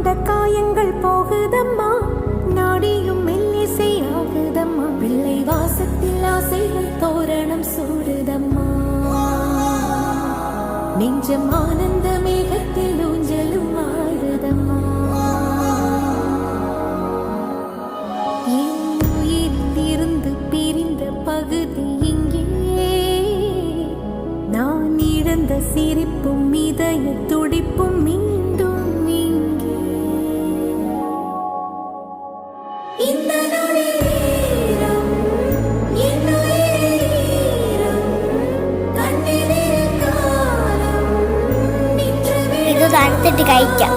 கொண்ட காயங்கள் போகுதம்மா, நாடியும் மெல்லிசை ஆகுதம்மா, பிள்ளை வாசத்தில் ஆசைகள் தோரணம் சூடுதம்மா, நெஞ்சம் ஆனந்த மேகத்தில் ஊஞ்சலும் ஆடுதம்மா. என் உயிரிலிருந்து பிரிந்த பகுதி இங்கே, நான் இழந்த சிரிப்பும் இதய துடிப்பும் மீண்டும் இங்கே. இந்த நொடிநேரம் என் உயிரிலும் கண்ணிலே காலம் நின்று ഇത് തണുത്തിട്ട് കഴിക്കാം.